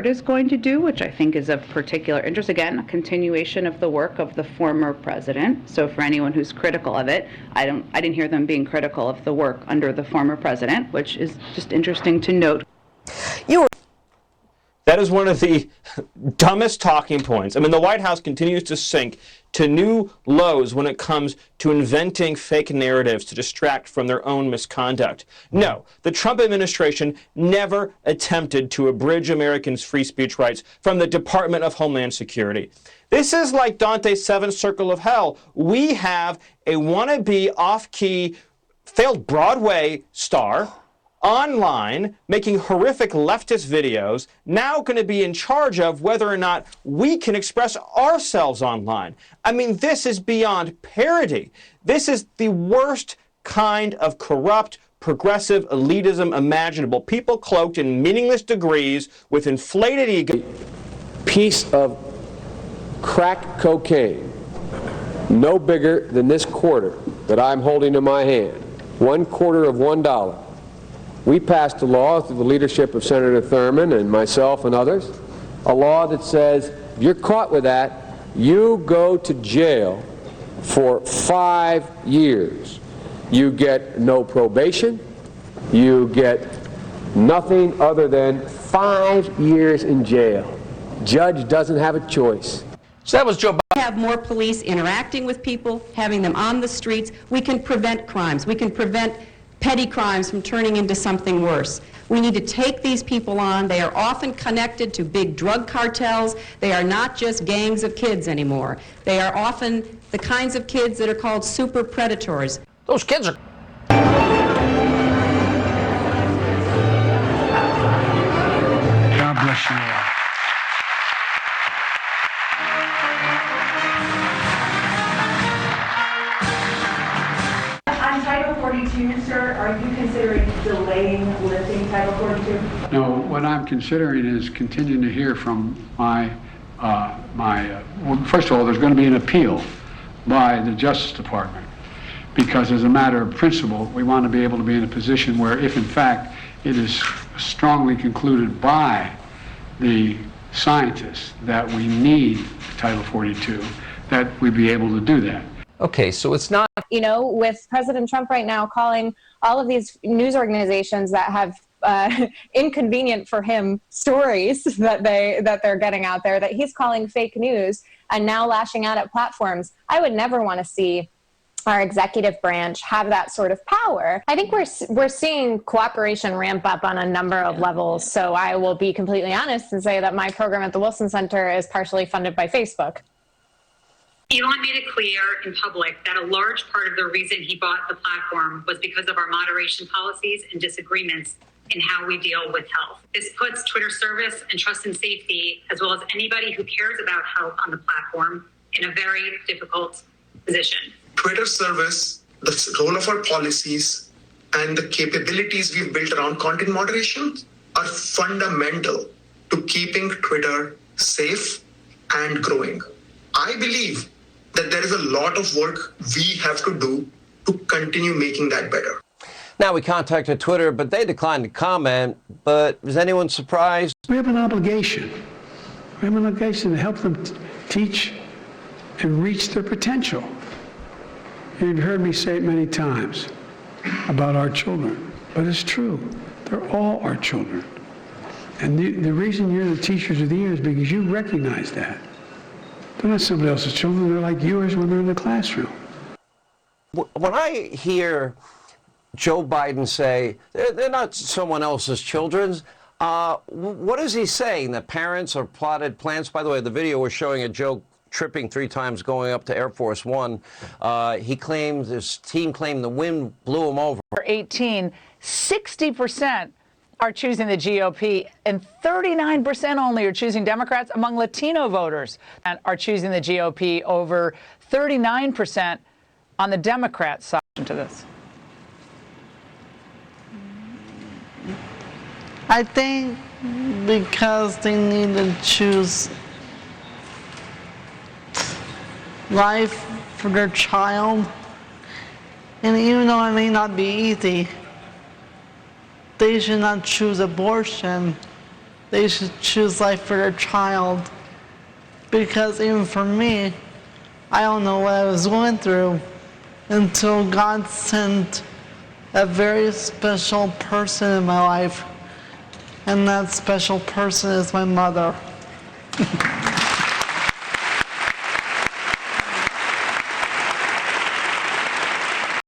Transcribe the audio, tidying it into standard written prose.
is going to do, which I think is of particular interest. Again, a continuation of the work of the former president. So for anyone who's critical of it, I didn't hear them being critical of the work under the former president, which is just interesting to note. That is one of the dumbest talking points. I mean, the White House continues to sink to new lows when it comes to inventing fake narratives to distract from their own misconduct. No, the Trump administration never attempted to abridge Americans' free speech rights from the Department of Homeland Security. This is like Dante's Seventh Circle of Hell. We have a wannabe off-key failed Broadway star online making horrific leftist videos, now going to be in charge of whether or not we can express ourselves online. I mean, this is beyond parody. This is the worst kind of corrupt, progressive elitism imaginable. People cloaked in meaningless degrees with inflated ego. Piece of crack cocaine, no bigger than this quarter that I'm holding in my hand, 1/4 of $1. We passed a law through the leadership of Senator Thurmond and myself and others, a law that says if you're caught with that, you go to jail for 5 years. You get no probation, you get nothing other than 5 years in jail. Judge doesn't have a choice. So that was Joe Biden. Have more police interacting with people, having them on the streets. We can prevent crimes. We can prevent petty crimes from turning into something worse. We need to take these people on. They are often connected to big drug cartels. They are not just gangs of kids anymore. They are often the kinds of kids that are called super predators. Those kids are... God bless you all. On Title 42, sir, are you considering delaying lifting Title 42? No, what I'm considering is continuing to hear from well, first of all, there's going to be an appeal by the Justice Department, because as a matter of principle, we want to be able to be in a position where if in fact it is strongly concluded by the scientists that we need Title 42, that we be able to do that. Okay, so it's not... You know, with President Trump right now calling all of these news organizations that have inconvenient for him stories that they're getting out there, that he's calling fake news, and now lashing out at platforms. I would never want to see our executive branch have that sort of power. I think we're seeing cooperation ramp up on a number of levels. So I will be completely honest and say that my program at the Wilson Center is partially funded by Facebook. Elon made it clear in public that a large part of the reason he bought the platform was because of our moderation policies and disagreements in how we deal with health. This puts Twitter service and trust and safety, as well as anybody who cares about health on the platform, in a very difficult position. Twitter service, the role of our policies, and the capabilities we've built around content moderation are fundamental to keeping Twitter safe and growing. I believe that there is a lot of work we have to do to continue making that better. Now, we contacted Twitter, but they declined to comment. But is anyone surprised? We have an obligation. We have an obligation to help them teach and reach their potential. You've heard me say it many times about our children, but it's true. They're all our children. And the reason you're the Teachers of the Year is because you recognize that. They're not somebody else's children. They're like yours when they're in the classroom. When I hear Joe Biden say they're not someone else's children, what is he saying? That parents are plotted plans? By the way, the video was showing a Joe tripping 3 times going up to Air Force One. He claimed, his team claimed the wind blew him over. 18, 60% are choosing the GOP, and 39% only are choosing Democrats among Latino voters, and are choosing the GOP over 39% on the Democrat side to this. I think because they need to choose life for their child, and even though it may not be easy, they should not choose abortion they should choose life for their child. Because even for me, I don't know what I was going through until God sent a very special person in my life. And that special person is my mother.